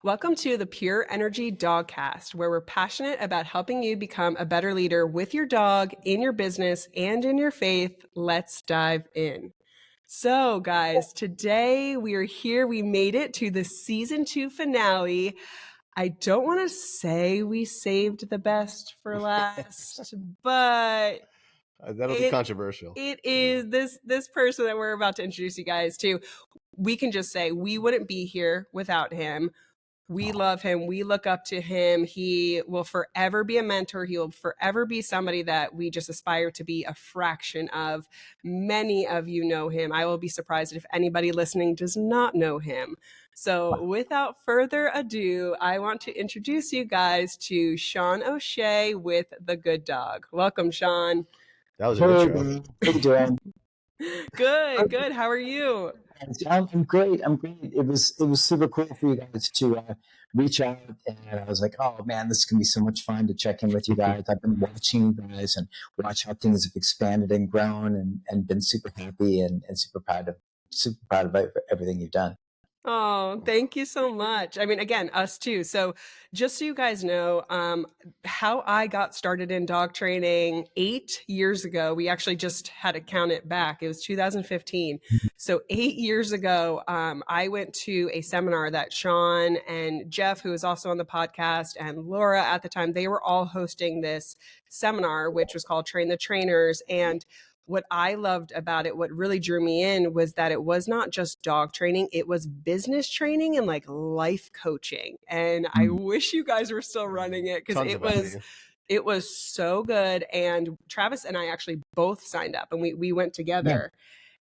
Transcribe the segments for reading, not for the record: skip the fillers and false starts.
Welcome to the Pure Energy Dogcast, where we're passionate about helping you become a better leader with your dog, in your business, and in your faith. Let's dive in. So, guys, today we are here. We made it to the season 2 finale. I don't want to say we saved the best for last, but that'll be controversial. It is this person that we're about to introduce you guys to. We can just say we wouldn't be here without him. We love him. We look up to him. He will forever be a mentor. He will forever be somebody that we just aspire to be a fraction of. Many of you know him. I will be surprised if anybody listening does not know him. So without further ado, I want to introduce you guys to Sean O'Shea with The Good Dog. Welcome, Sean. That was a good intro. How you doing? Good. How are you? I'm great. It was super cool for you guys to reach out, and I was like, oh man, this is gonna be so much fun to check in with you guys. I've been watching you guys and watch how things have expanded and grown, and been super happy and super proud of everything you've done. Oh, thank you so much. I mean, again, us too. So just so you guys know, how I got started in dog training 8 years ago, we actually just had to count it back. It was 2015. So 8 years ago, I went to a seminar that Sean and Jeff, who was also on the podcast, and Laura at the time, they were all hosting this seminar, which was called Train the Trainers. And what I loved about it, what really drew me in, was that it was not just dog training, it was business training and like life coaching. And I wish you guys were still running it, because it was so good. And Travis and I actually both signed up, and we went together.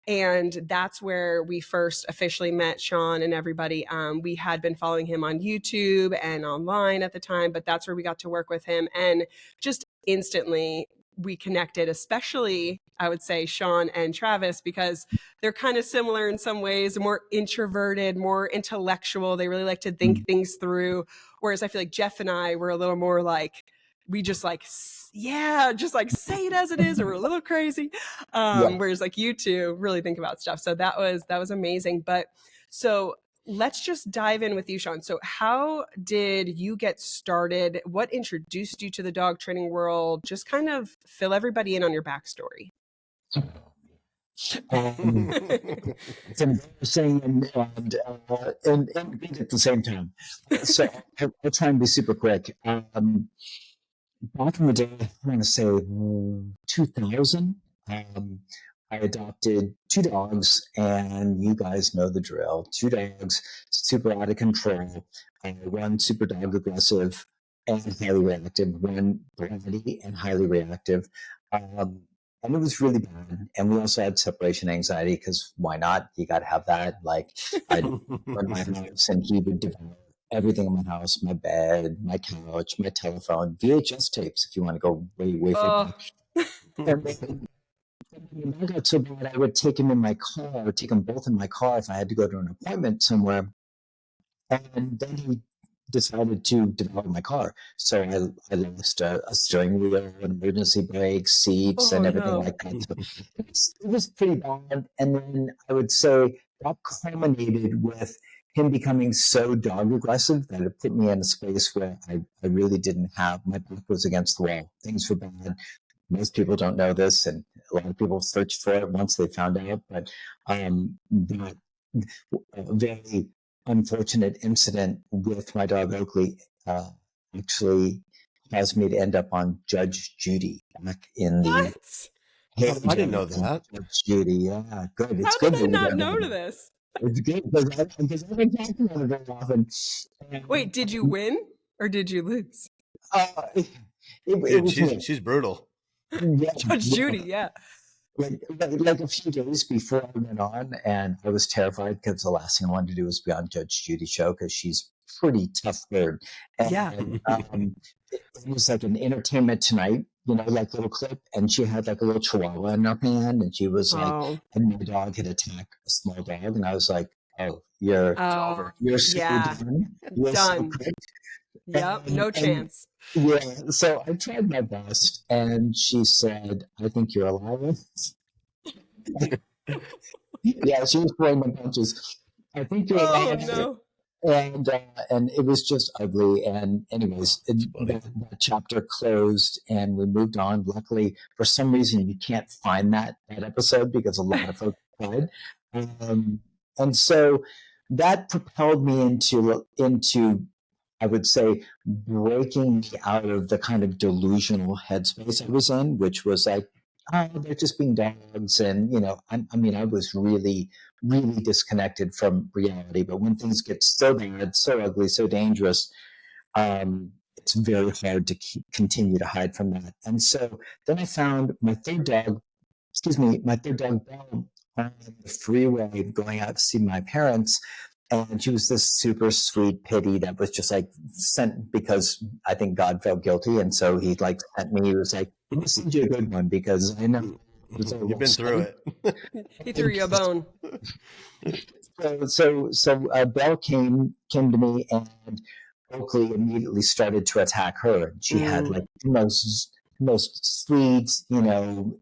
Yeah. And that's where we first officially met Sean and everybody. We had been following him on YouTube and online at the time, but that's where we got to work with him. And just instantly we connected, especially I would say Sean and Travis, because they're kind of similar in some ways, more introverted, more intellectual. They really like to think things through. Whereas I feel like Jeff and I were a little more like, we just like, yeah, just like say it as it is, or we're a little crazy. Whereas like you two really think about stuff. So that was amazing. But so let's just dive in with you, Sean. So how did you get started? What introduced you to the dog training world? Just kind of fill everybody in on your backstory. It's embarrassing and good at the same time. So I'll try and be super quick. Back in the day, I want to say 2000, I adopted 2 dogs, and you guys know the drill. 2 dogs, super out of control. One super dog aggressive and highly reactive, one bratty and highly reactive. And it was really bad. And we also had separation anxiety, because why not? You got to have that. Like, I'd run my house and he would devour everything in my house, my bed, my couch, my telephone, VHS tapes, if you want to go way far back. When I got so bad, I would take him in my car, or take them both in my car if I had to go to an appointment somewhere. And then he decided to devour my car. So I lost a steering wheel, an emergency brake, seats, and everything like that. So it was pretty bad. And then I would say that culminated with him becoming so dog aggressive that it put me in a space where I really didn't have, my back was against the wall. Things were bad. Most people don't know this, and a lot of people searched for it once they found out. But that very unfortunate incident with my dog Oakley actually caused me to end up on Judge Judy back in the. I didn't know that. Judge Judy, yeah, good. It's good. How did I not know this? It's good because I've been talking about it very often. Wait, did you win or did you lose? She's brutal. Yeah, Judge Judy, yeah. Like a few days before I went on, and I was terrified because the last thing I wanted to do was be on Judge Judy's show, because she's pretty tough bird. And it was like an Entertainment Tonight, like little clip, and she had like a little chihuahua in her hand, and she was like, and my dog had attacked a small dog, and I was like, oh, you're over. You're so done. You're done. So yep, no chance. Yeah, so I tried my best, and she said, I think you're a liar. Yeah, she was throwing my punches. I think you're a liar. No. and it was just ugly. And anyways, funny. that chapter closed, and we moved on. Luckily, for some reason, you can't find that episode because a lot of folks died. And so that propelled me into I would say breaking me out of the kind of delusional headspace I was in, which was like, oh, they're just being dogs, and I mean, I was really disconnected from reality. But when things get so bad, so ugly, so dangerous, it's very hard to continue to hide from that. And so then I found my third dog, Belle, on the freeway going out to see my parents. And she was this super sweet pitty that was just like sent because I think God felt guilty. And so he like sent me, he was like, let me send you a good one because I know. You've been through it. He threw you a bone. So Belle came to me, and Oakley immediately started to attack her. She had like the most sweet,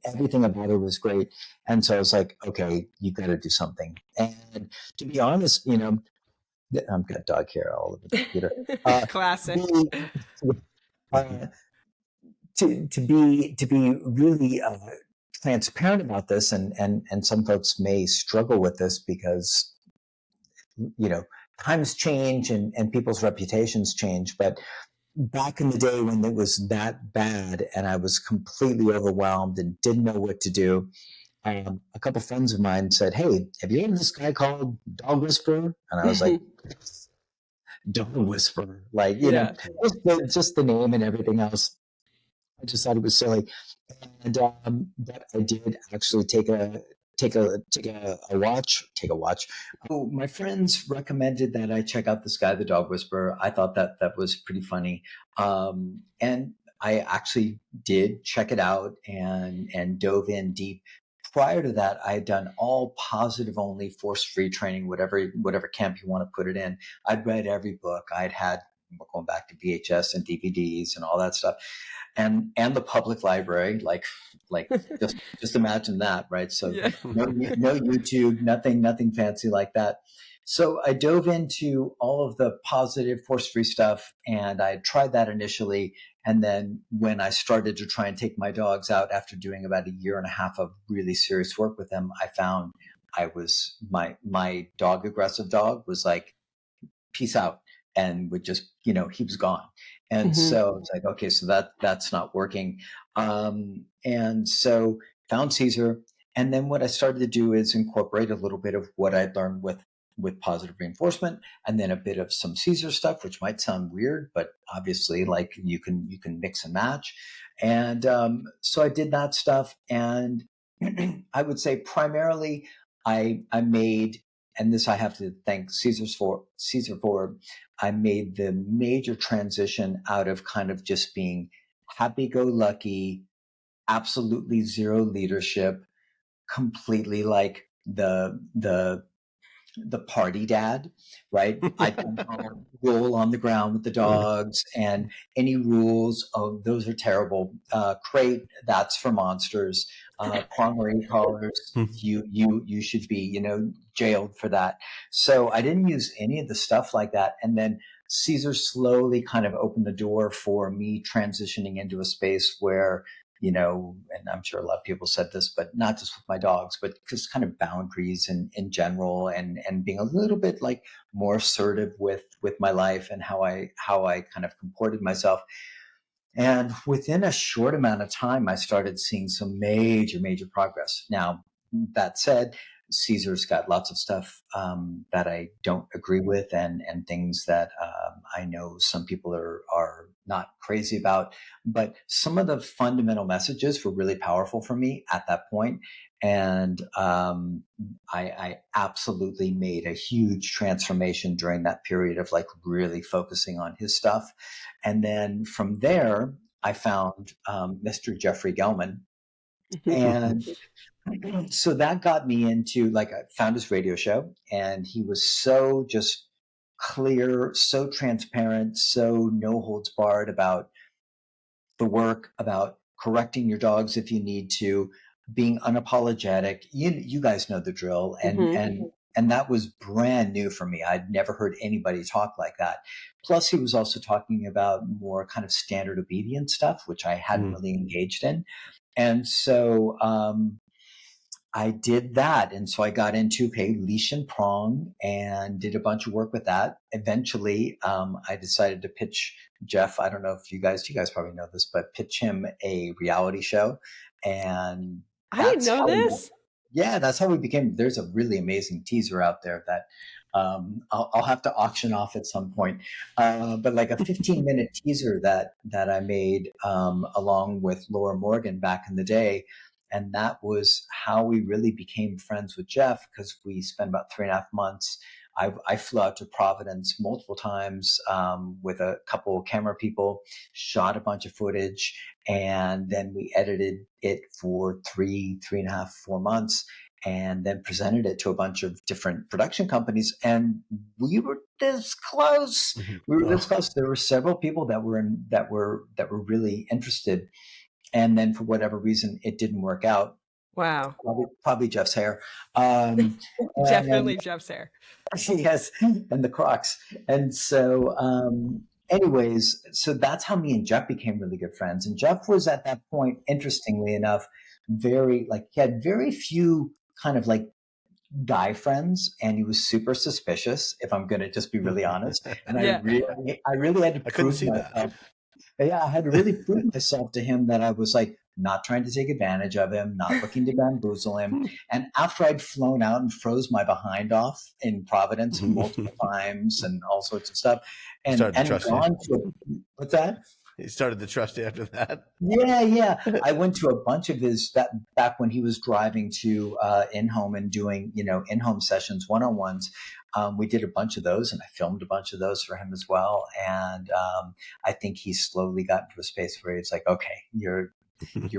everything about her was great. And so I was like, okay, you got to do something. And to be honest, I'm got dog hair all over the computer. Classic. Uh, to be really transparent about this, and some folks may struggle with this because times change and people's reputations change. But back in the day when it was that bad and I was completely overwhelmed and didn't know what to do, a couple friends of mine said, "Hey, have you heard of this guy called Dog Whisperer?" And I was like, "Dog Whisperer," like Yeah. just the name and everything else. I just thought it was silly, and but I did actually take a watch. Oh, my friends recommended that I check out this guy, the Dog Whisperer. I thought that was pretty funny, and I actually did check it out and dove in deep. Prior to that, I had done all positive only, force free training, whatever camp you want to put it in. I'd read every book. I'd had going back to VHS and DVDs and all that stuff, and the public library, like just imagine that, right? So Yeah. no YouTube, nothing fancy like that. So I dove into all of the positive force-free stuff, and I tried that initially. And then when I started to try and take my dogs out after doing about a year and a half of really serious work with them, I found my aggressive dog was like, peace out, and would just, he was gone. And so it's like, okay, so that's not working. And so found Caesar. And then what I started to do is incorporate a little bit of what I'd learned with positive reinforcement, and then a bit of some Caesar stuff, which might sound weird, but obviously like you can mix and match. And so I did that stuff. And I would say primarily I made, and this I have to thank Caesar for, I made the major transition out of kind of just being happy-go-lucky, absolutely zero leadership, completely like the party dad, right? I can roll on the ground with the dogs, and any rules, oh, those are terrible. Crate, that's for monsters. Quangery collars, you should be, jailed for that. So I didn't use any of the stuff like that. And then Caesar slowly kind of opened the door for me transitioning into a space where, and I'm sure a lot of people said this, but not just with my dogs, but just kind of boundaries in general, and being a little bit like more assertive with my life and how I kind of comported myself. And within a short amount of time, I started seeing some major progress. Now, that said, Caesar's got lots of stuff that I don't agree with, and things that I know some people are not crazy about. But some of the fundamental messages were really powerful for me at that point. And I absolutely made a huge transformation during that period of like really focusing on his stuff. And then from there, I found Mr. Jeffrey Gelman. And so that got me into, like, I found his radio show, and he was so just clear, so transparent, so no holds barred about the work, about correcting your dogs if you need to, being unapologetic. You guys know the drill, and And that was brand new for me. I'd never heard anybody talk like that. Plus, he was also talking about more kind of standard obedience stuff, which I hadn't really engaged in. And so I did that. And so I got into leash and prong and did a bunch of work with that. Eventually, I decided to pitch Jeff. I don't know if you guys probably know this, but pitch him a reality show. And I didn't know this. that's how we became. There's a really amazing teaser out there that I'll have to auction off at some point. But like a 15-minute teaser that I made along with Laura Morgan back in the day. And that was how we really became friends with Jeff, because we spent about 3.5 months. I flew out to Providence multiple times with a couple of camera people, shot a bunch of footage, and then we edited it for 3.5, 4 months, and then presented it to a bunch of different production companies. And we were this close. There were several people that were really interested. And then for whatever reason, it didn't work out. Wow. Probably Jeff's hair. Definitely Jeff's hair. Yes, and the Crocs. And so, anyways, so that's how me and Jeff became really good friends. And Jeff was at that point, interestingly enough, he had very few kind of like guy friends, and he was super suspicious, if I'm going to just be really honest. And I really had to prove myself. Yeah, I had to really prove myself to him that I was like not trying to take advantage of him, not looking to bamboozle him. And after I'd flown out and froze my behind off in Providence multiple times and all sorts of stuff, and gone to what's that? He started to trust you after that. Yeah. I went to a bunch of his back when he was driving to in-home and doing in-home sessions, one-on-ones. We did a bunch of those, and I filmed a bunch of those for him as well. And I think he's slowly gotten to a space where he's like, okay, you're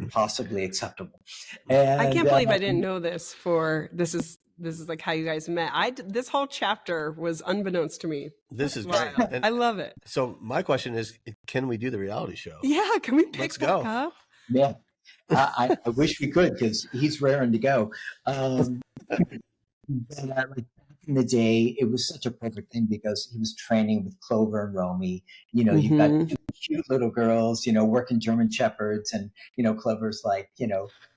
possibly acceptable. And I can't believe I didn't know this. This is like how you guys met. This whole chapter was unbeknownst to me. This is great. I love it. So my question is, can we do the reality show? Yeah, can we pick that up? Yeah, I wish we could, because he's raring to go. But like back in the day, it was such a perfect thing because he was training with Clover and Romy. You've got two cute little girls, working German Shepherds, and Clover's like,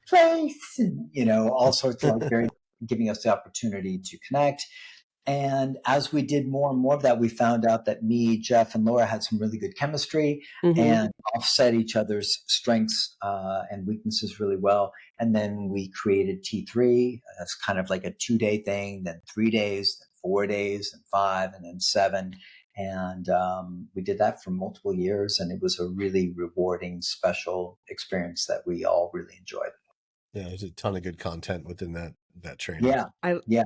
Trace, and all sorts of like very giving us the opportunity to connect. And as we did more and more of that, we found out that me, Jeff, and Laura had some really good chemistry and offset each other's strengths and weaknesses really well. And then we created T3. That's kind of like a 2-day thing, then 3 days, then 4 days, then 5, and then 7. And we did that for multiple years. And it was a really rewarding, special experience that we all really enjoyed. Yeah, there's a ton of good content within that training. Yeah.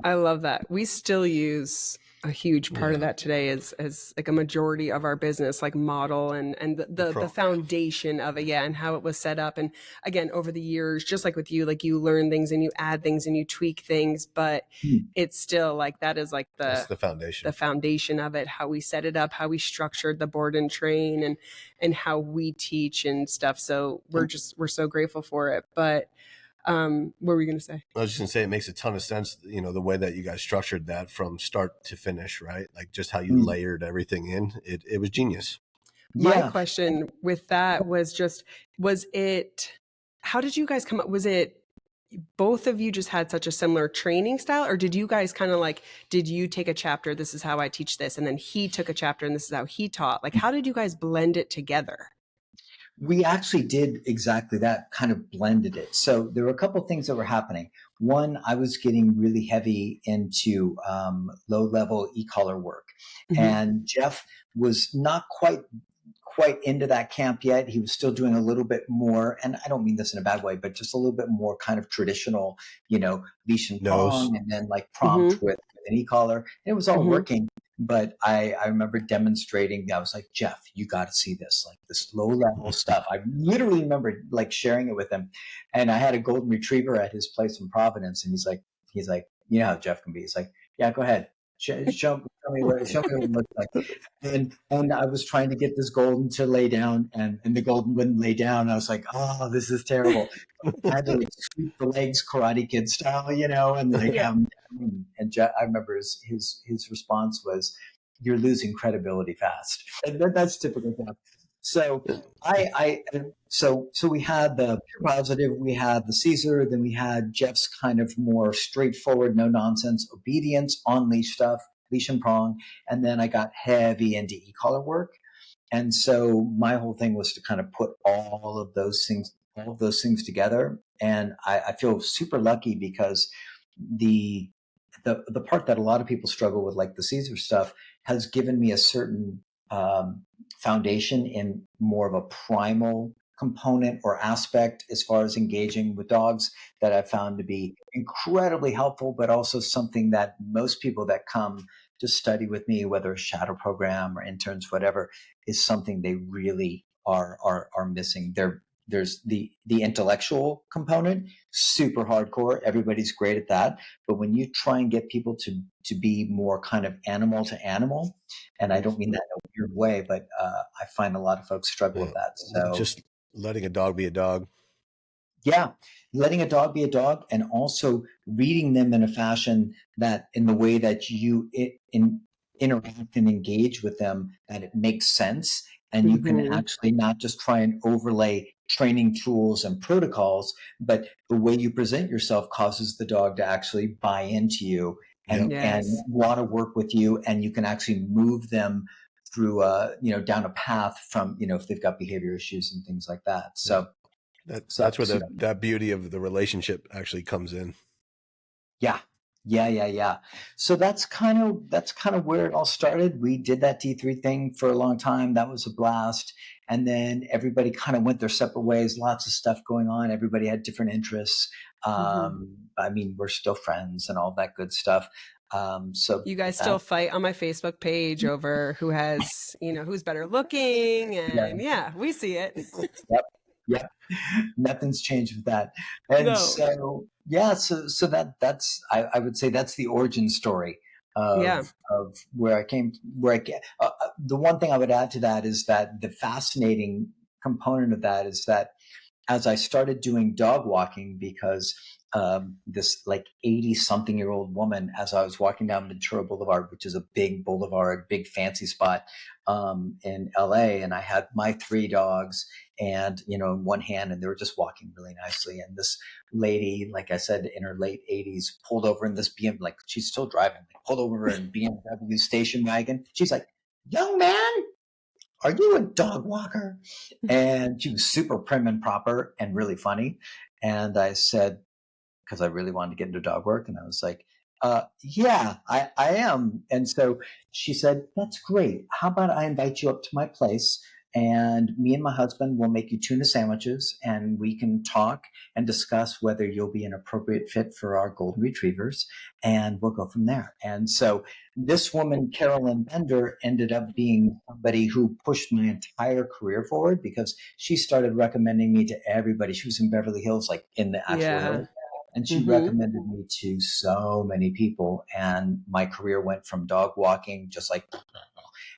I love that. We still use a huge part of that today as like a majority of our business, like model and the foundation of it, and how it was set up. And again, over the years, just like with you, like you learn things and you add things and you tweak things, but it's still like that is like that's the foundation of it, how we set it up, how we structured the board and train, and how we teach and stuff. So we're so grateful for it. But what were we going to say? I was just going to say, it makes a ton of sense, the way that you guys structured that from start to finish, right? Like just how you layered everything in. It was genius. My question with that was how did you guys come up? Was it both of you just had such a similar training style, or did you guys kind of like, did you take a chapter, this is how I teach this, and then he took a chapter and this is how he taught? Like, how did you guys blend it together? We actually did exactly that, kind of blended it. So there were a couple of things that were happening. One, I was getting really heavy into low-level e-collar work. And Jeff was not quite into that camp yet. He was still doing a little bit more, and I don't mean this in a bad way, but just a little bit more kind of traditional, leash and prong, and then like prompt with an e-collar. And it was all working. But I remember demonstrating, I was like, Jeff, you got to see this, like this low level stuff. I literally remember like sharing it with him. And I had a golden retriever at his place in Providence. And he's like, you know how Jeff can be. He's like, yeah, go ahead. Show me what it looks like. And I was trying to get this golden to lay down, and the golden wouldn't lay down. I was like, oh, this is terrible. I had to like sweep the legs, Karate Kid style, and like Yeah. have him down. And I remember his response was, "You're losing credibility fast." And that's typical stuff. So so we had the pure positive, we had the Caesar, then we had Jeff's kind of more straightforward, no nonsense obedience on leash stuff, leash and prong, and then I got heavy into e-collar work. And so my whole thing was to kind of put all of those things together. And I feel super lucky because the the part that a lot of people struggle with, like the Caesar stuff, has given me a certain foundation in more of a primal component or aspect as far as engaging with dogs that I found to be incredibly helpful, but also something that most people that come to study with me, whether a shadow program or interns, whatever, is something they really are missing. There's the intellectual component, super hardcore. Everybody's great at that. But when you try and get people to be more kind of animal to animal, and I don't mean that in a weird way, but I find a lot of folks struggle with that. So Just letting a dog be a dog. yeah, letting a dog be a dog, and also reading them in a fashion that, in the way that interact and engage with them, that it makes sense, and you can Mhm. actually not just try and overlay training tools and protocols, but the way you present yourself causes the dog to actually buy into you Yep. and Yes. want to work with you, and you can actually move them through down a path from if they've got behavior issues and things like that. Yeah. So That's where so that beauty of the relationship actually comes in. yeah. Yeah. So that's kind of where it all started. We did that D3 thing for a long time. That was a blast. And then everybody kind of went their separate ways, lots of stuff going on. Everybody had different interests. Mhm. I mean, we're still friends and all that good stuff. So You guys that, still fight on my Facebook page over who has, who's better looking, yeah, and yeah, we see it. yep, yep. Nothing's changed with that. And No. so, yeah, so that's I would say that's the origin story Yeah. of where I came, where I get. The one thing I would add to that is that the fascinating component of that is that as I started doing dog walking, because this like 80 something year old woman, as I was walking down Ventura Boulevard, which is a big boulevard, big fancy spot in LA, and I had my three dogs and, in one hand, and they were just walking really nicely. And this lady, like I said, in her late 80s, pulled over in this BMW, like she's still driving, pulled over in BMW station wagon. She's like, young man, are you a dog walker? And she was super prim and proper and really funny. And I said, because I really wanted to get into dog work. And I was like, yeah, I am. And so she said, that's great. How about I invite you up to my place, and me and my husband will make you tuna sandwiches, and we can talk and discuss whether you'll be an appropriate fit for our golden retrievers, and we'll go from there. And so this woman, Carolyn Bender, ended up being somebody who pushed my entire career forward, because she started recommending me to everybody. She was in Beverly Hills, like in the actual Yeah. hills, and she Mhm. recommended me to so many people. And my career went from dog walking, just like,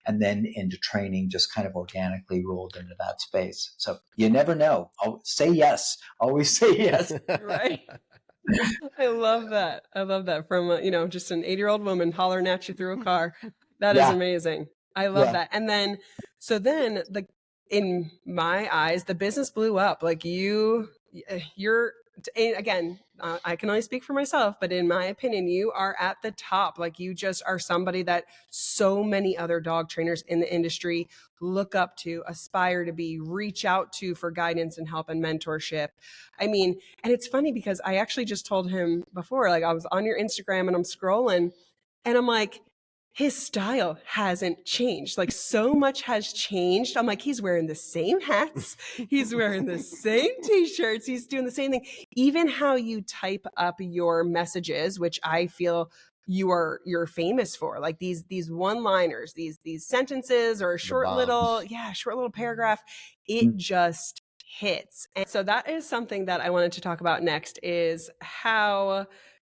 and then into training, just kind of organically rolled into that space. So you never know. Say yes. Always say yes. Right. I love that. I love that from just an 8-year-old woman hollering at you through a car. That is Yeah. amazing. I love Yeah. that. And then in my eyes, the business blew up. Like you're and again, I can only speak for myself, but in my opinion, you are at the top. Like you just are somebody that so many other dog trainers in the industry look up to, aspire to be, reach out to for guidance and help and mentorship. I mean, and it's funny because I actually just told him before, like I was on your Instagram and I'm scrolling and I'm like, his style hasn't changed. Like so much has changed. I'm like, he's wearing the same hats. He's wearing the same t-shirts. He's doing the same thing. Even how you type up your messages, which I feel you're famous for, like these one-liners, these sentences or a The bombs. short little paragraph. It just hits. And so that is something that I wanted to talk about next, is how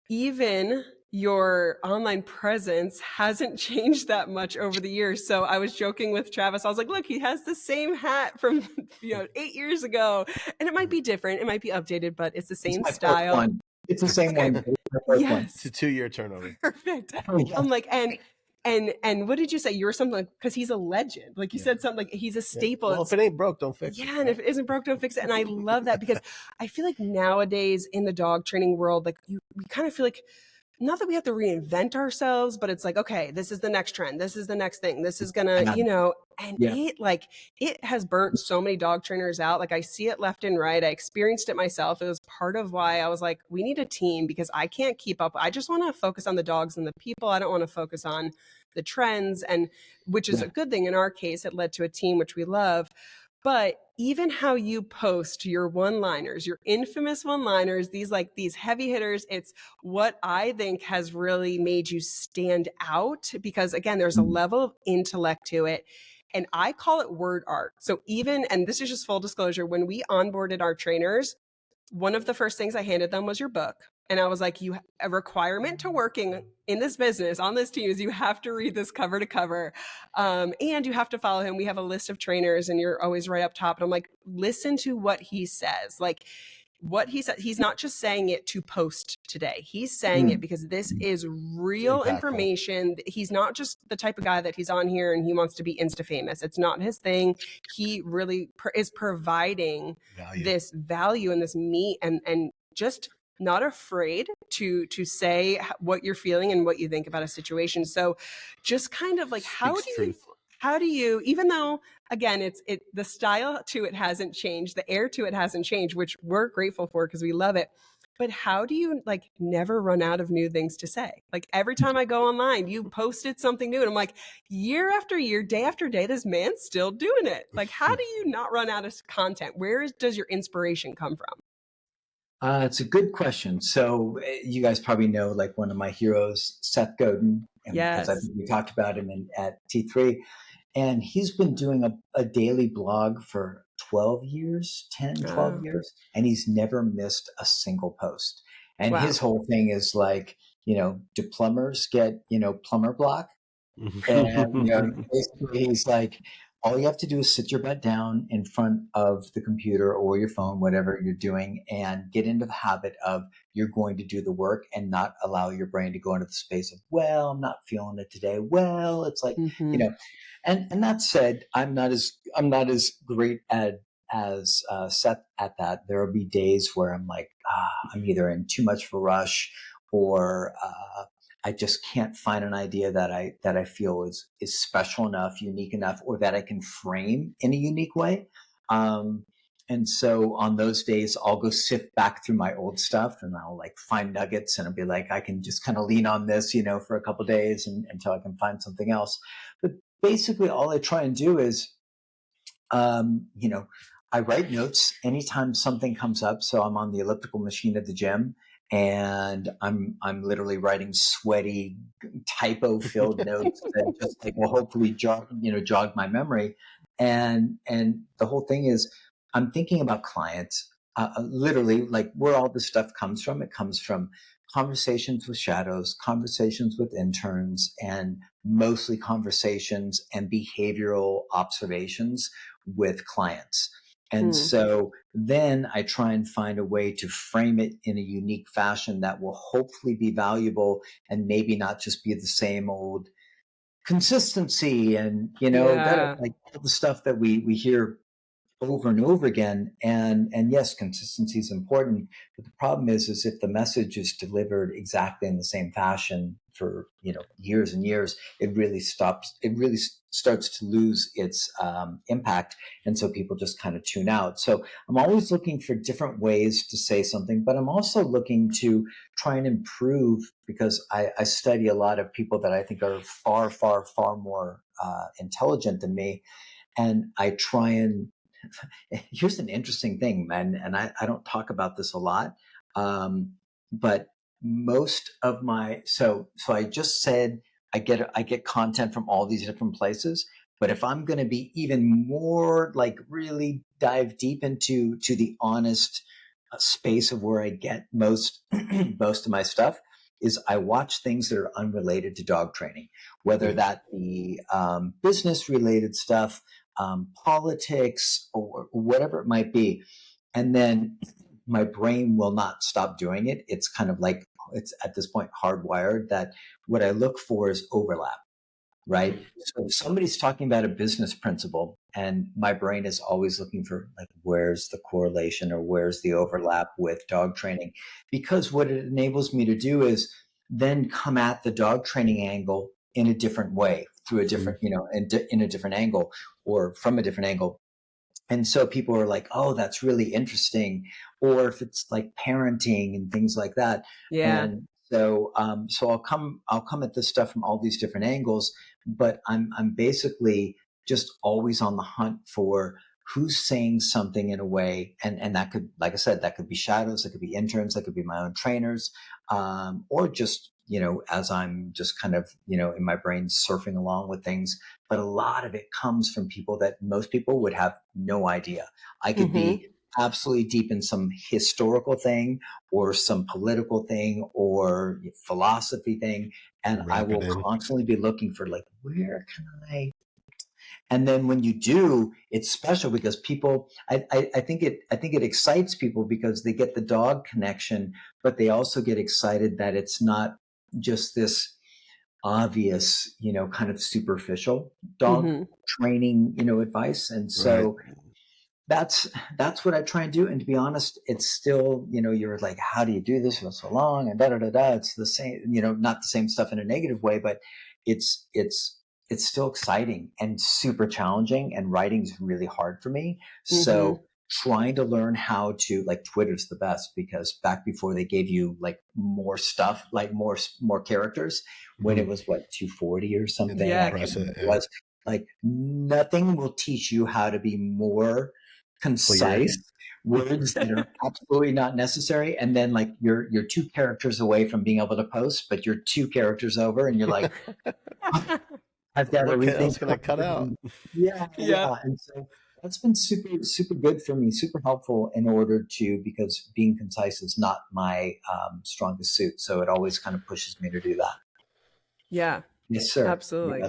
even your online presence hasn't changed that much over the years. So I was joking with Travis. I was like, look, he has the same hat from 8 years ago. And it might be different. It might be updated, but it's the It's same my fourth style. one. It's the same Okay. one. It's my fourth one. It's Yes. a 2-year turnover. Perfect. Oh, yeah. I'm like, and what did you say? You were something like, because he's a legend. Like you Yeah. said something like he's a staple. Well, if it ain't broke, don't fix it. Yeah, and if it isn't broke, don't fix it. And I love that because I feel like nowadays in the dog training world, like we kind of feel like, not that we have to reinvent ourselves, but it's like, okay, this is the next trend. This is the next thing. This is gonna, and Yeah. it has burnt so many dog trainers out. Like I see it left and right. I experienced it myself. It was part of why I was like, we need a team because I can't keep up. I just want to focus on the dogs and the people. I don't want to focus on the trends, and which is a good thing in our case. It led to a team which we love. But even how you post your one-liners, your infamous one-liners, these heavy hitters, it's what I think has really made you stand out because again, there's a level of intellect to it. And I call it word art. So even, and this is just full disclosure, when we onboarded our trainers, one of the first things I handed them was your book. And I was like, a requirement to working in this business on this team is you have to read this cover to cover. And you have to follow him. We have a list of trainers and you're always right up top. And I'm like, listen to what he says. Like what he said, he's not just saying it to post today. He's saying it because this is real information. He's not just the type of guy that he's on here and he wants to be Insta famous. It's not his thing. He really is providing this value and this meat and just not afraid to say what you're feeling and what you think about a situation. So just kind of like, how do you, even though again, the style to it hasn't changed, the air to it hasn't changed, which we're grateful for because we love it. But how do you like never run out of new things to say? Like every time I go online, you posted something new and I'm like, year after year, day after day, this man's still doing it. Like, how do you not run out of content? Where does your inspiration come from? It's a good question. So you guys probably know like one of my heroes, Seth Godin, because I think we talked about him at T3. And he's been doing a daily blog for 12 years, 10, 12 years, and he's never missed a single post. And his whole thing is like, do plumbers get, plumber block? And basically he's like, all you have to do is sit your butt down in front of the computer or your phone, whatever you're doing, and get into the habit of you're going to do the work and not allow your brain to go into the space of, well, I'm not feeling it today. Well, it's like, and that said, I'm not as great as Seth at that. There will be days where I'm like, I'm either in too much of a rush or I just can't find an idea that I feel is special enough, unique enough, or that I can frame in a unique way. And so on those days, I'll go sift back through my old stuff and I'll like find nuggets and I'll be like, I can just kind of lean on this, for a couple of days until I can find something else. But basically all I try and do is, I write notes anytime something comes up. So I'm on the elliptical machine at the gym and I'm literally writing sweaty typo filled notes that just like will hopefully jog my memory. And the whole thing is I'm thinking about clients, literally like where all this stuff comes from. It comes from conversations with shadows, conversations with interns, and mostly conversations and behavioral observations with clients. And so then I try and find a way to frame it in a unique fashion that will hopefully be valuable and maybe not just be the same old consistency and, that like all the stuff that we hear over and over again. And yes, consistency is important. But the problem is if the message is delivered exactly in the same fashion for, years and years, it really starts to lose its impact. And so people just kind of tune out. So I'm always looking for different ways to say something, but I'm also looking to try and improve because I study a lot of people that I think are far, far, far more intelligent than me. And I try and here's an interesting thing, man, and I don't talk about this a lot, but most of my so I just said I get content from all these different places, but if I'm going to be even more like really dive deep into the honest space of where I get most most of my stuff, is I watch things that are unrelated to dog training, whether that be business related stuff, politics, or whatever it might be. And then my brain will not stop doing it. It's kind of like, it's at this point hardwired that what I look for is overlap, right? So if somebody's talking about a business principle, and my brain is always looking for, like, where's the correlation or where's the overlap with dog training? Because what it enables me to do is then come at the dog training angle in a different way, through a different, in a different angle, or from a different angle. And so people are like, oh, that's really interesting. Or if it's like parenting and things like that. Yeah. And so I'll come at this stuff from all these different angles, but I'm basically just always on the hunt for who's saying something in a way. And that could, like I said, that could be shadows, that could be interns, that could be my own trainers, or just, as I'm just kind of, in my brain surfing along with things. But a lot of it comes from people that most people would have no idea. I could be absolutely deep in some historical thing or some political thing or philosophy thing. And I will constantly be looking for, like, where can I? And then when you do, it's special because people, I think it excites people because they get the dog connection, but they also get excited that it's not just this obvious, kind of superficial dog training, advice. And so that's what I try and do. And to be honest, it's still, you're like, how do you do this for so long? And da da da da. It's the same, not the same stuff in a negative way, but it's still exciting and super challenging. And writing's really hard for me. So trying to learn how to, like, Twitter's the best, because back before they gave you like more stuff, like more characters, when it was 240 or something. Yeah. I can't remember what it was. Like, nothing will teach you how to be more concise words that are absolutely not necessary. And then, like, you're 2 characters away from being able to post, but you're 2 characters over, and you're like, I've got what else everything can I cut out? Yeah. And so that's been super, super good for me, super helpful in order to, because being concise is not my strongest suit. So it always kind of pushes me to do that. Yeah. Yes, sir. Absolutely.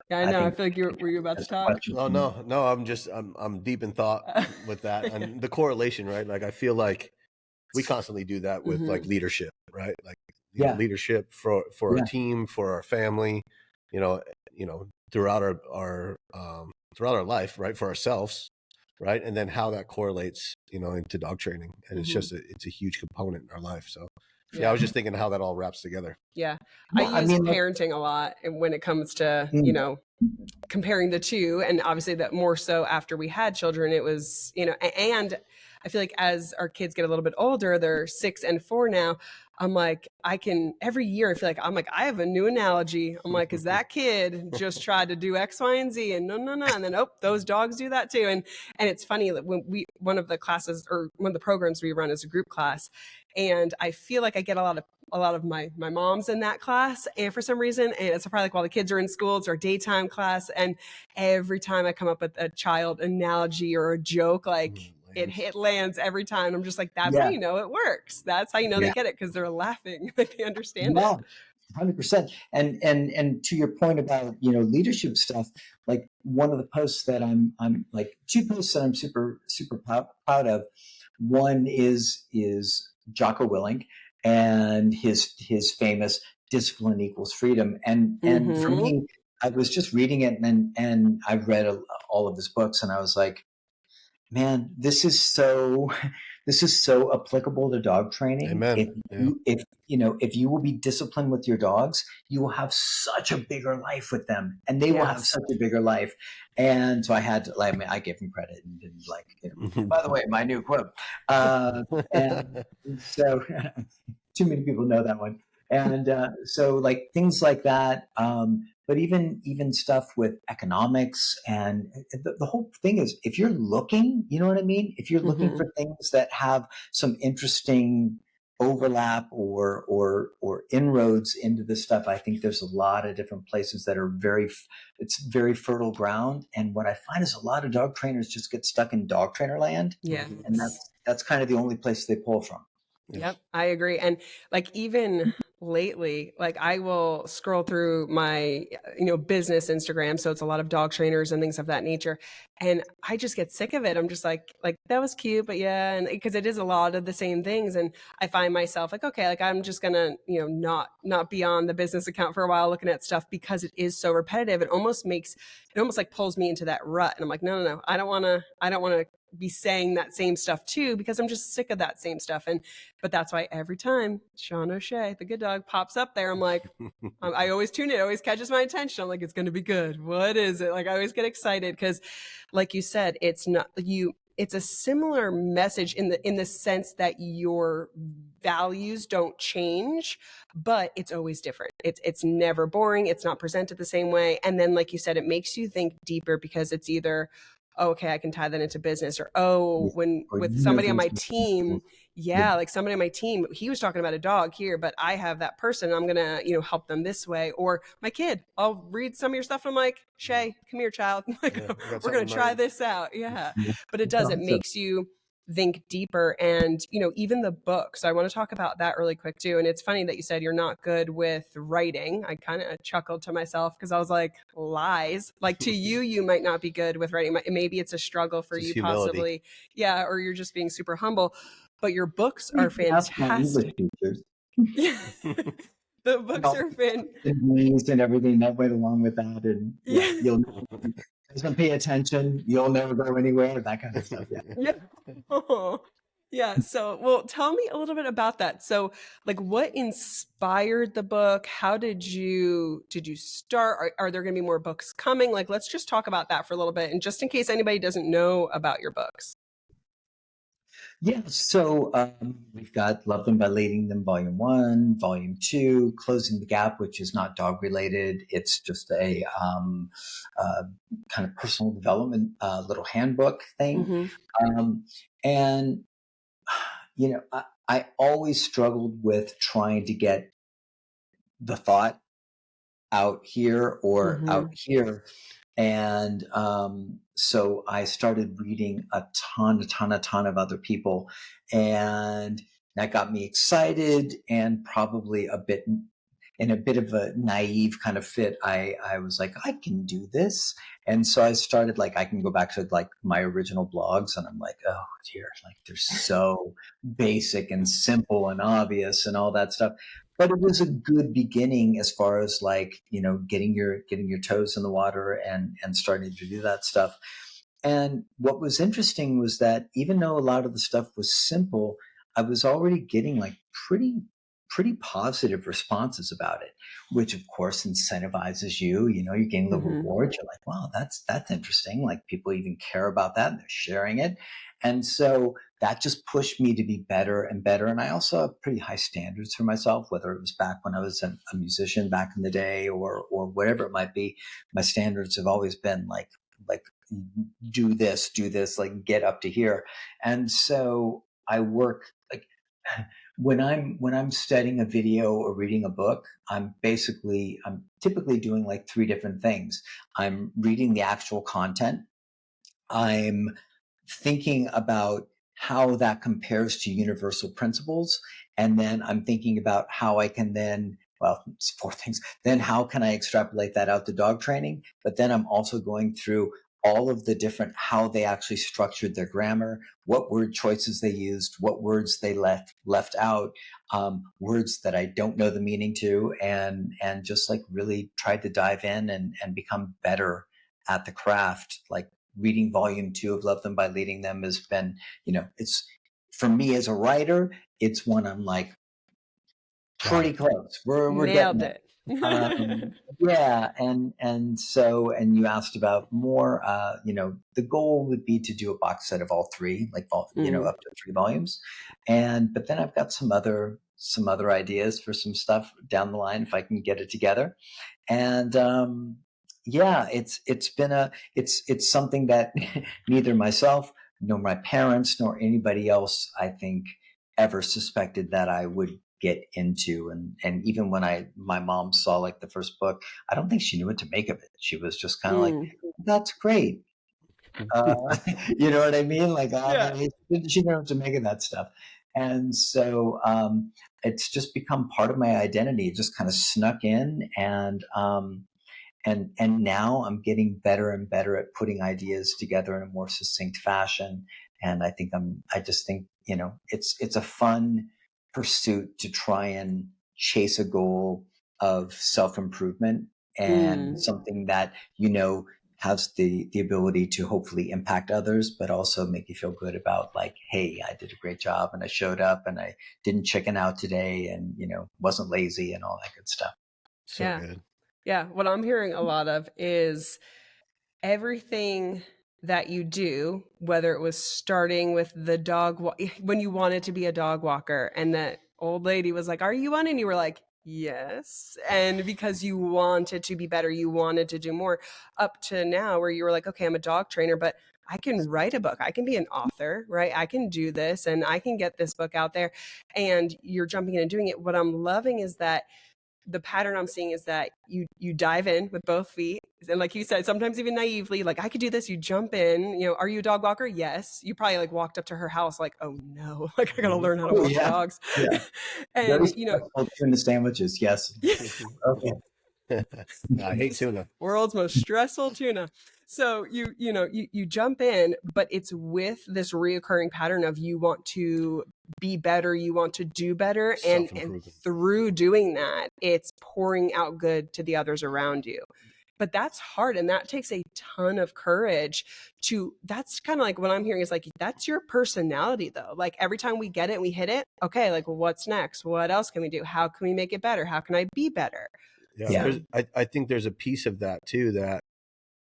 Yeah, I know. I feel like were you about to talk? Oh, no. I'm deep in thought with that. And the correlation, right? Like, I feel like we constantly do that with like leadership, right? Like, leadership for our team, for our family, throughout our life, right? For ourselves, right? And then how that correlates, into dog training. And it's just, it's a huge component in our life. So I was just thinking how that all wraps together. Yeah. I use parenting a lot when it comes to, comparing the two. And obviously that more so after we had children, it was, and I feel like as our kids get a little bit older, they're 6 and 4 now. I'm like, every year I feel like, I have a new analogy. I'm like, 'cause that kid just tried to do X, Y, and Z, and no. And then, those dogs do that too. And it's funny that when one of the classes, or one of the programs we run is a group class. And I feel like I get a lot of my moms in that class, and for some reason, and it's probably like while the kids are in school, it's our daytime class, and every time I come up with a child analogy or a joke, like it lands every time. I'm just like, that's how you know it works. That's how you know they get it, because they're laughing, like they understand it. 100%. And to your point about, leadership stuff, like, one of the posts that I'm like, 2 posts that I'm super, super proud of. One is Jocko Willink and his famous discipline equals freedom. And for me, I was just reading it, and I've read all of his books, and I was like, man, this is so applicable to dog training. Amen. If you will be disciplined with your dogs, you will have such a bigger life with them, and they will have such a bigger life. And so I had to, like, I gave him credit and didn't, like, by the way, my new quote. And so too many people know that one. And so, like, things like that. But even stuff with economics, and the whole thing is, if you're looking, you know what I mean? If you're looking for things that have some interesting overlap or inroads into this stuff, I think there's a lot of different places that are it's very fertile ground. And what I find is a lot of dog trainers just get stuck in dog trainer land. Yeah. And that's kind of the only place they pull from. Yep, I agree. And like, even lately, like I will scroll through my, business Instagram. So it's a lot of dog trainers and things of that nature. And I just get sick of it. I'm just like that was cute, but yeah. And because it is a lot of the same things. And I find myself like, okay, like I'm just gonna, not be on the business account for a while looking at stuff because it is so repetitive. It almost like pulls me into that rut. And I'm like, no. I don't wanna be saying that same stuff too, because I'm just sick of that same stuff. But that's why every time Sean O'Shea, the good dog, pops up there, I'm like, I always tune in, it always catches my attention. I'm like, it's going to be good. What is it? Like, I always get excited because, like you said, it's a similar message in the sense that your values don't change, but it's always different. It's never boring. It's not presented the same way. And then, like you said, it makes you think deeper because it's either, oh, okay, I can tie that into business, or when or with somebody on my universal team, principles. yeah, like somebody on my team, he was talking about a dog here, but I have that person, I'm gonna, help them this way. Or my kid, I'll read some of your stuff and I'm like, Shay, come here, child. Like, Yeah, I got we're something gonna in try mind. this out. Yeah. Yeah. But it does, it makes you think deeper. And even the books, I want to talk about that really quick too. And it's funny that you said you're not good with writing. I kind of chuckled to myself because I was like, lies. Like, to you might not be good with writing. Maybe it's a struggle for Just you, humility. possibly. Yeah, or you're just being super humble. But your books are Ask my English fantastic. teachers. Yeah. The And books all are fan. the names and everything that went along with that. And yeah, Yeah. you'll doesn't pay attention, you'll never go anywhere, that kind of stuff. Yeah. Yeah. Oh, yeah. So, well, tell me a little bit about that. So, like, what inspired the book? How did you start? Are there going to be more books coming? Like, let's just talk about that for a little bit, and just in case anybody doesn't know about your books. Yeah, so we've got Love Them by Leading Them, Volume 1, Volume 2, Closing the Gap, which is not dog related. It's just a uh, kind of personal development little handbook thing. Mm-hmm. Um, and, I always struggled with trying to get the thought out here or out Mm-hmm. here. And so I started reading a ton of other people. And that got me excited and probably in a bit of a naive kind of fit. I was like, I can do this. And so I started I can go back to my original blogs and I'm like, oh dear, they're so basic and simple and obvious and all that stuff. But it was a good beginning as far as getting your toes in the water and starting to do that stuff. And what was interesting was that even though a lot of the stuff was simple, I was already getting pretty positive responses about it, which of course incentivizes you. You're getting the Mm-hmm. rewards. You're like, wow, that's interesting. Like people even care about that and they're sharing it. And so that just pushed me to be better and better. And I also have pretty high standards for myself, whether it was back when I was a musician back in the day or whatever it might be. My standards have always been like do this, like get up to here. And so I work like when I'm studying a video or reading a book, I'm typically doing like three different things. I'm reading the actual content. I'm thinking about how that compares to universal principles. And then I'm thinking about how I can then, well, it's four things. Then how can I extrapolate that out to dog training? But then I'm also going through all of the different, how they actually structured their grammar, what word choices they used, what words they left out, words that I don't know the meaning to, and just really tried to dive in and become better at the craft. Like reading volume 2 of Love Them by Leading Them has been, it's for me as a writer, it's when I'm like Got pretty it. close. We're getting Nailed there. it. Yeah, and you asked about more. The goal would be to do a box set of all three, Mm. up to 3 volumes, but then I've got some other ideas for some stuff down the line if I can get it together. And yeah, it's something that neither myself nor my parents nor anybody else I think ever suspected that I would get into. And even when my mom saw the first book, I don't think she knew what to make of it. She was just kind of like, Mm. that's great. uh, you know what I mean? Yeah. She didn't know what to make of that stuff. And so it's just become part of my identity. It just kind of snuck in, and now I'm getting better and better at putting ideas together in a more succinct fashion. And I just think, it's a fun pursuit to try and chase a goal of self-improvement, and Mm. something that, has the ability to hopefully impact others, but also make you feel good about, like, hey, I did a great job and I showed up and I didn't chicken out today, and, wasn't lazy and all that good stuff. So Yeah. good. Yeah. What I'm hearing a lot of is everything that you do, whether it was starting with the when you wanted to be a dog walker and that old lady was like, "Are you one?" And you were like, "Yes." And because you wanted to be better, you wanted to do more, up to now where you were like, "Okay, I'm a dog trainer, but I can write a book. I can be an author, right? I can do this and I can get this book out there." And you're jumping in and doing it. What I'm loving is that the pattern I'm seeing is that you dive in with both feet. And like you said, sometimes even naively, like, I could do this, you jump in, are you a dog walker? Yes. You probably like walked up to her house like, oh no, like I gotta learn how to Oh walk yeah, dogs. yeah. Very And successful tuna sandwiches. Yes. Okay. I hate tuna. world's most stressful tuna. So you jump in, but it's with this reoccurring pattern of you want to be better, you want to do better, and Self-improvement. through doing that, it's pouring out good to the others around you. But that's hard, and that takes a ton of courage to. That's kind of like what I'm hearing is like, that's your personality though. Like every time we get it, we hit it. Okay, like what's next? What else can we do? How can we make it better? How can I be better? Yeah, Yeah. I think there's a piece of that too that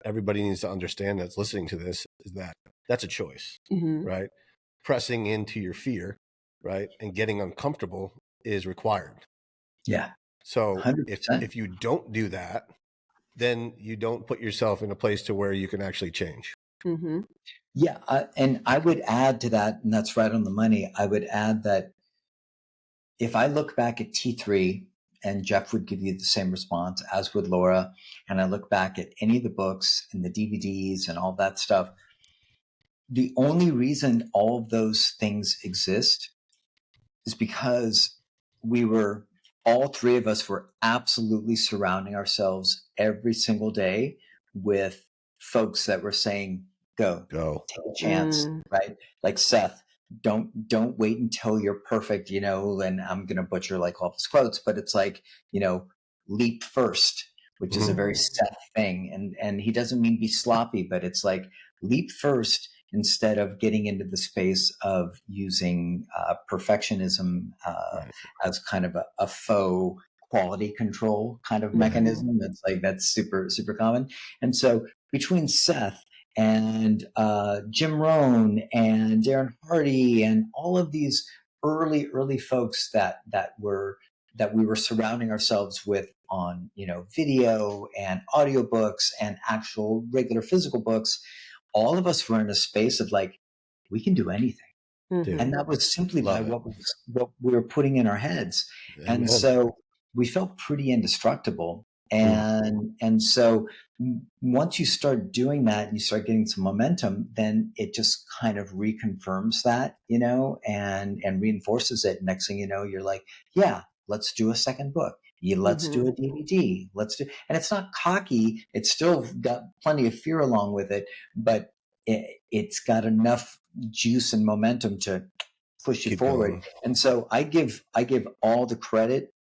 everybody needs to understand that's listening to this, is that that's a choice, Mm-hmm. right? Pressing into your fear, right, and getting uncomfortable is required. Yeah. So 100%. if you don't do that, then you don't put yourself in a place to where you can actually change. Mm-hmm. Yeah. And I would add to that, and that's right on the money. I would add that if I look back at T3, and Jeff would give you the same response, as would Laura, and I look back at any of the books and the DVDs and all that stuff, the only reason all of those things exist is because all three of us were absolutely surrounding ourselves every single day with folks that were saying, go, Go. take a chance, right? Like Seth, don't wait until you're perfect, and I'm going to butcher like all his quotes, but it's like, leap first, which is a very Seth thing. And he doesn't mean be sloppy, but it's like leap first, instead of getting into the space of using perfectionism Right. as kind of a faux quality control kind of Right. mechanism. That's super, super common. And so between Seth and Jim Rohn and Darren Hardy and all of these early folks that we were surrounding ourselves with on video and audiobooks and actual regular physical books, all of us were in a space of like, we can do anything. Mm-hmm. And that was simply by Love it. what we were putting in our heads. And Amen. so we felt pretty indestructible. And so once you start doing that and you start getting some momentum, then it just kind of reconfirms that, and reinforces it. Next thing you know, you're like, yeah, let's do a second book. Let's Mm-hmm. do a DVD. And it's not cocky. It's still got plenty of fear along with it, but it's got enough juice and momentum to push you Keep forward. going. And so I give all the credit.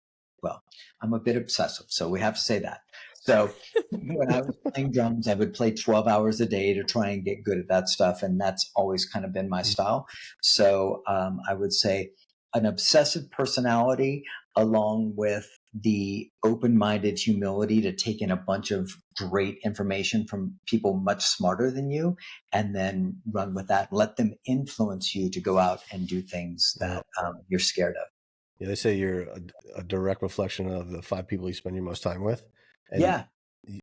Well, I'm a bit obsessive, so we have to say that. So when I was playing drums, I would play 12 hours a day to try and get good at that stuff. And that's always kind of been my style. So I would say an obsessive personality, along with the open-minded humility to take in a bunch of great information from people much smarter than you, and then run with that. Let them influence you to go out and do things that you're scared of. Yeah, they say you're a direct reflection of the 5 people you spend your most time with. And Yeah.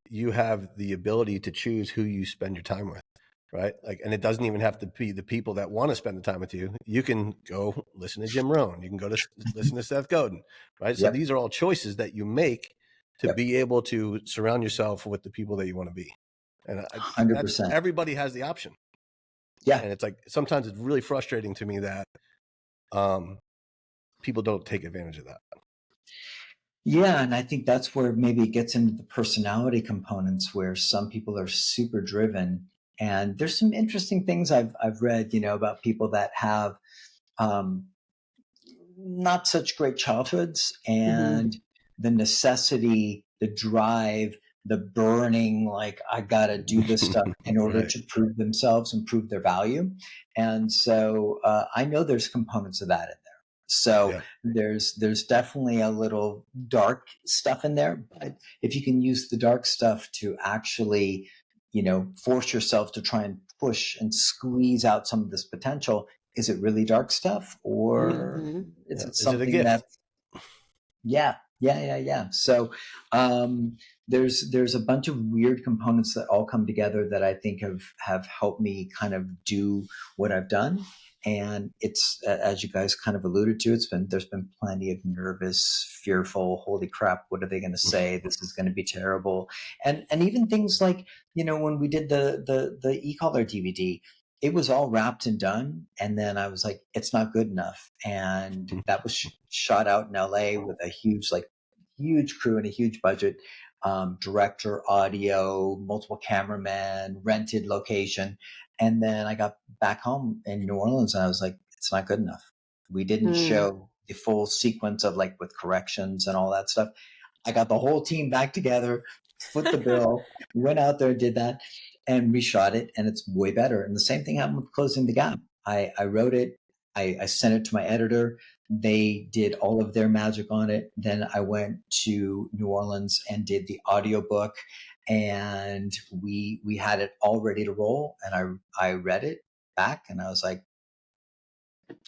you have the ability to choose who you spend your time with, right? Like, and it doesn't even have to be the people that want to spend the time with you. You can go listen to Jim Rohn. You can go to listen to Seth Godin, right? So Yep. these are all choices that you make to Yep. be able to surround yourself with the people that you want to be. And that's 100%. everybody has the option. Yeah. And it's like, sometimes it's really frustrating to me that people don't take advantage of that. Yeah, and I think that's where maybe it gets into the personality components, where some people are super driven. And there's some interesting things I've read, about people that have um, not such great childhoods, and the necessity, the drive, the burning, like, I gotta do this stuff in order Right. to prove themselves and prove their value. And so I know there's components of that in there. So Yeah. there's definitely a little dark stuff in there, but if you can use the dark stuff to actually, force yourself to try and push and squeeze out some of this potential, is it really dark stuff, or is Yeah. it Is it a something gift? that's, yeah. So there's a bunch of weird components that all come together that I think have helped me kind of do what I've done. And it's, as you guys kind of alluded to, there's been plenty of nervous, fearful, holy crap, what are they going to say? This is going to be terrible. And even things like, when we did the e-collar DVD, it was all wrapped and done. And then I was like, it's not good enough. And that was shot out in LA with a huge crew and a huge budget, director, audio, multiple cameramen, rented location. And then I got back home in New Orleans and I was like, it's not good enough. We didn't show the full sequence of, like, with corrections and all that stuff. I got the whole team back together, foot the bill, went out there and did that and reshot it, and it's way better. And the same thing happened with Closing the Gap. I wrote it, I sent it to my editor. They did all of their magic on it. Then I went to New Orleans and did the audiobook, and we had it all ready to roll. And I read it back and I was like,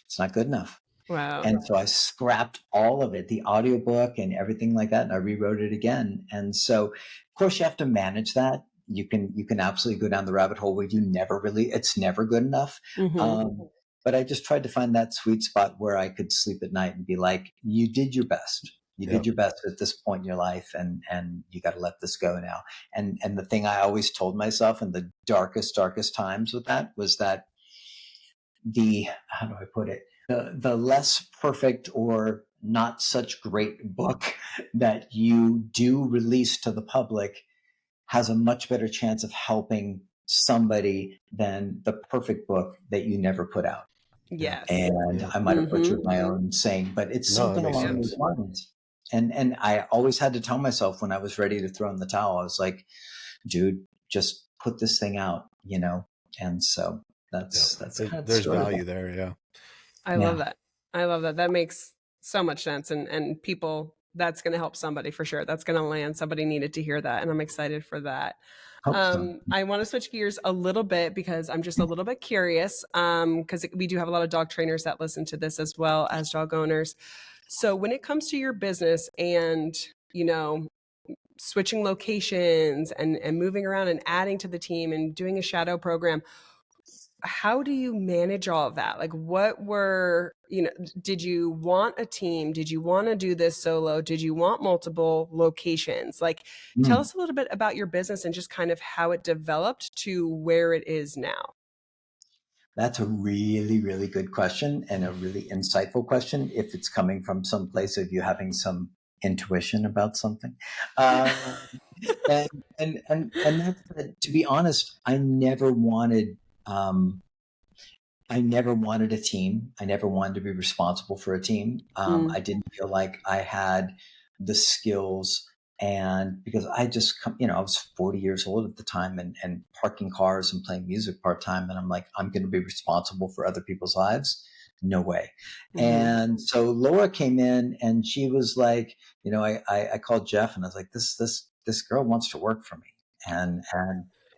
it's not good enough. Wow. And so I scrapped all of it, the audiobook and everything like that, and I rewrote it again. And so, of course, you have to manage that. You can absolutely go down the rabbit hole where it's never good enough. But I just tried to find that sweet spot where I could sleep at night and be like, you did your best. You did your best at this point in your life, and you got to let this go now. And the thing I always told myself in the darkest times with that was that how do I put it? The less perfect or not such great book that you do release to the public has a much better chance of helping somebody than the perfect book that you never put out. Yes. And I might have butchered my own saying, but it's No, that something makes along sense. those lines. And I always had to tell myself when I was ready to throw in the towel, I was like, dude, just put this thing out, And so that's kind of the There's story. value there. Yeah. I love that. I love that. That makes so much sense. And people, that's going to help somebody for sure. That's going to land. Somebody needed to hear that. And I'm excited for that. Hope so. I want to switch gears a little bit because I'm just a little bit curious. Because we do have a lot of dog trainers that listen to this as well as dog owners. So when it comes to your business and, switching locations and moving around and adding to the team and doing a shadow program, how do you manage all of that? Like, did you want a team? Did you want to do this solo? Did you want multiple locations? Like, tell us a little bit about your business and just kind of how it developed to where it is now. That's a really, really good question, and a really insightful question if it's coming from some place of you having some intuition about something. And that's, to be honest, I never wanted a team. I never wanted to be responsible for a team. I didn't feel like I had the skills, and because I just I was 40 years old at the time, and parking cars and playing music part time. And I'm like, I'm going to be responsible for other people's lives. No way. And so Laura came in and she was like, I called Jeff and I was like, this girl wants to work for me. And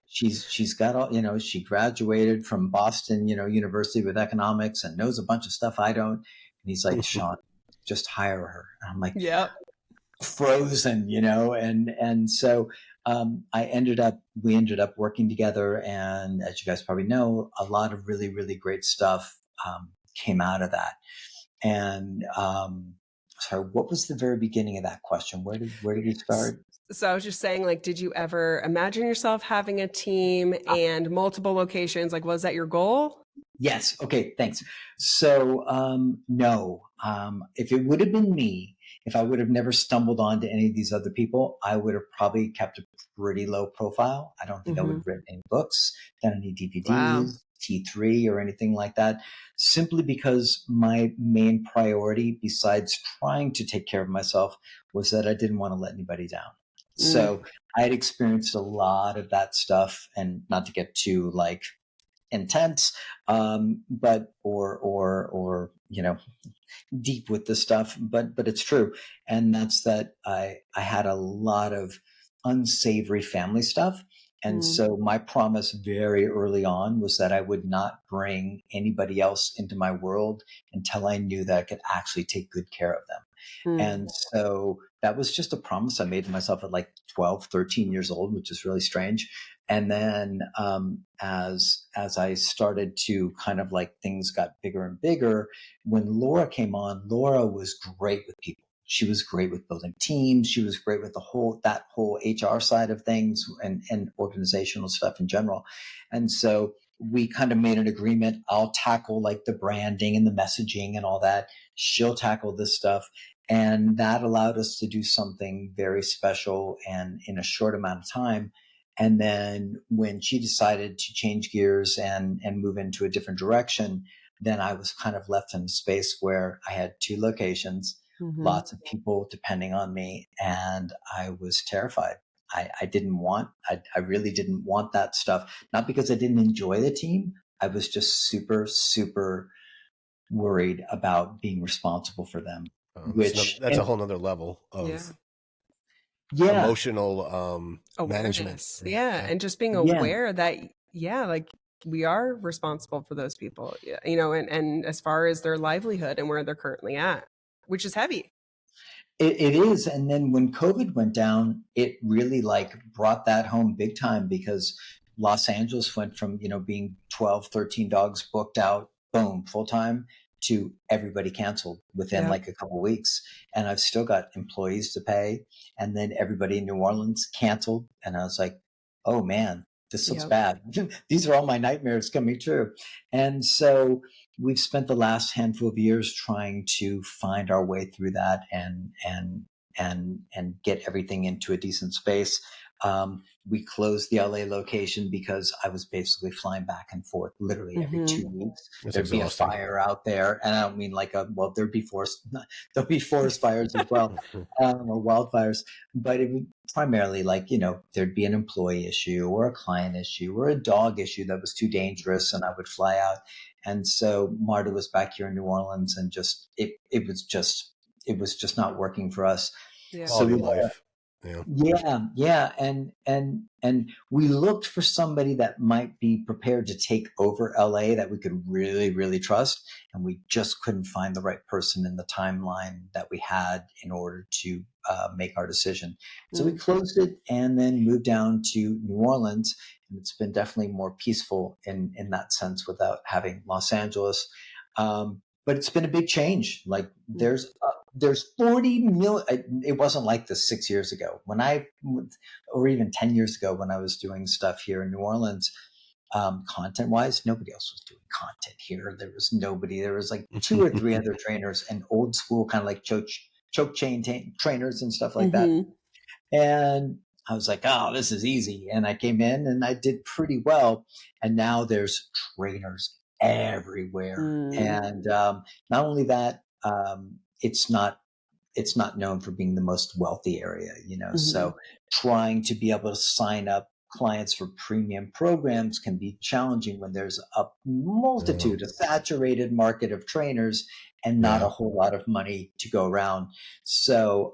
she's got all, she graduated from Boston, University with economics, and knows a bunch of stuff I don't. And he's like, Sean, just hire her. And I'm like, Yep. frozen, and so we ended up working together. And as you guys probably know, a lot of really, really great stuff came out of that. And sorry, what was the very beginning of that question? Where did we start? So I was just saying, like, did you ever imagine yourself having a team and multiple locations? Like, was that your goal? Yes. Okay. Thanks. So, no. If it would have been me, if I would have never stumbled onto any of these other people, I would have probably kept a pretty low profile. I don't think I would have written any books, done any Wow. DVDs, T3 or anything like that, simply because my main priority, besides trying to take care of myself, was that I didn't want to let anybody down. So I had experienced a lot of that stuff, and not to get too like intense, but or deep with the stuff, but it's true, and that's that I had a lot of unsavory family stuff, and so my promise very early on was that I would not bring anybody else into my world until I knew that I could actually take good care of them. And so that was just a promise I made to myself at like 12, 13 years old, which is really strange. And then as I started to kind of like things got bigger and bigger, when Laura came on, Laura was great with people. She was great with building teams. She was great with that whole HR side of things and organizational stuff in general. And so we kind of made an agreement. I'll tackle like the branding and the messaging and all that. She'll tackle this stuff. And that allowed us to do something very special and in a short amount of time. And then when she decided to change gears and move into a different direction, then I was kind of left in a space where I had two locations, lots of people depending on me, and I was terrified. I really didn't want that stuff. Not because I didn't enjoy the team. I was just super, super worried about being responsible for them, That's a whole nother level of emotional management. Yeah. And just being aware that, like we are responsible for those people, and as far as their livelihood and where they're currently at, which is heavy. It is. And then when COVID went down, it really like brought that home big time, because Los Angeles went from, being 12, 13 dogs booked out, boom, full time, to everybody canceled within like a couple of weeks. And I've still got employees to pay. And then everybody in New Orleans canceled. And I was like, oh man, this looks bad. These are all my nightmares coming true. And so we've spent the last handful of years trying to find our way through that and get everything into a decent space. We closed the LA location because I was basically flying back and forth literally every 2 weeks. There'd be a fire out there, and I don't mean like there'll be forest fires as well, or wildfires, but it would primarily like, there'd be an employee issue or a client issue or a dog issue that was too dangerous, and I would fly out. And so Marta was back here in New Orleans, and it was just not working for us. Yeah. So Quality of life. Yeah. And we looked for somebody that might be prepared to take over LA that we could really, really trust. And we just couldn't find the right person in the timeline that we had in order to make our decision. So we closed it and then moved down to New Orleans. And it's been definitely more peaceful in that sense without having Los Angeles. But it's been a big change. Like there's 40 million. It wasn't like this 6 years ago or even 10 years ago when I was doing stuff here in New Orleans. Content wise, nobody else was doing content here. There was nobody. There was like 2 or 3 other trainers and old school kind of like choke chain trainers and stuff like that. And I was like, oh, this is easy. And I came in and I did pretty well. And now there's trainers everywhere. And not only that, it's not known for being the most wealthy area, so trying to be able to sign up clients for premium programs can be challenging when there's a multitude, a saturated market of trainers and not a whole lot of money to go around. So,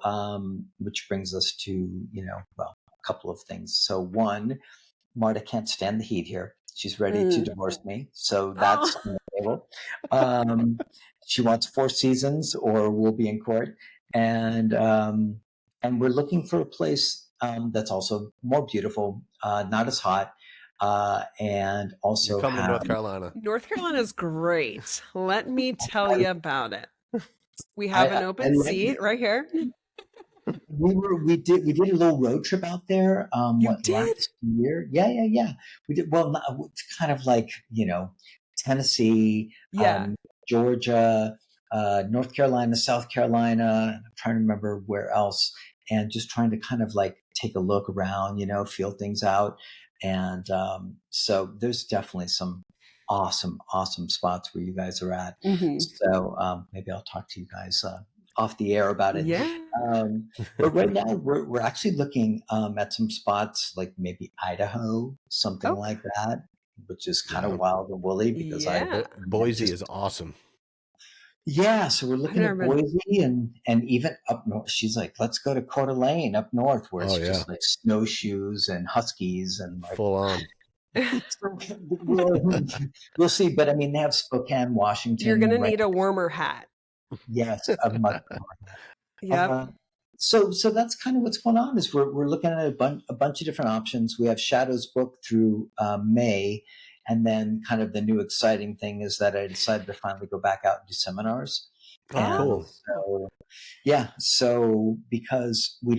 which brings us to, a couple of things. So one, Marta can't stand the heat here. She's ready to divorce me. So that's on the table. She wants 4 seasons or we'll be in court. And we're looking for a place that's also more beautiful, not as hot, and also You're coming to North Carolina. North Carolina is great. Let me tell you about it. We have an open seat right here. We did a little road trip out there. You did? Last year? Yeah. We did. Well, kind of like Tennessee, Yeah. Georgia, North Carolina, South Carolina. I'm trying to remember where else, and just trying to kind of like take a look around, feel things out. And so there's definitely some awesome spots where you guys are at. Mm-hmm. So maybe I'll talk to you guys off the air about it. Yeah. But right now we're actually looking at some spots like maybe Idaho, something Oh, like that, which is kind of Yeah. wild and woolly because yeah. Boise is awesome. yeah, so we're I've looking never at been. Boise and even up north. She's like, let's go to Coeur d'Alene up north where Oh it's yeah, just like snowshoes and huskies and like full on. so we'll see. But I mean, they have Spokane, You're Washington, gonna right? need a warmer hat. Yes, a much more. Yep. So that's kind of what's going on is we're looking at a bunch of different options. We have Shadows booked through May, and then kind of the new exciting thing is that I decided to finally go back out and do seminars. Oh, And cool. so yeah, so because we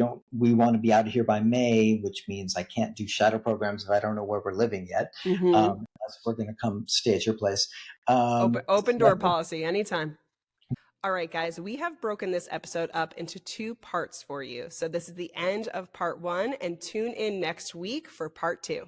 want to be out of here by May, which means I can't do shadow programs if I don't know where we're living yet. Mm-hmm. Unless we're going to come stay at your place. Open door So policy anytime. All right, guys, we have broken this episode up into 2 parts for you. So this is the end of part 1, and tune in next week for part 2.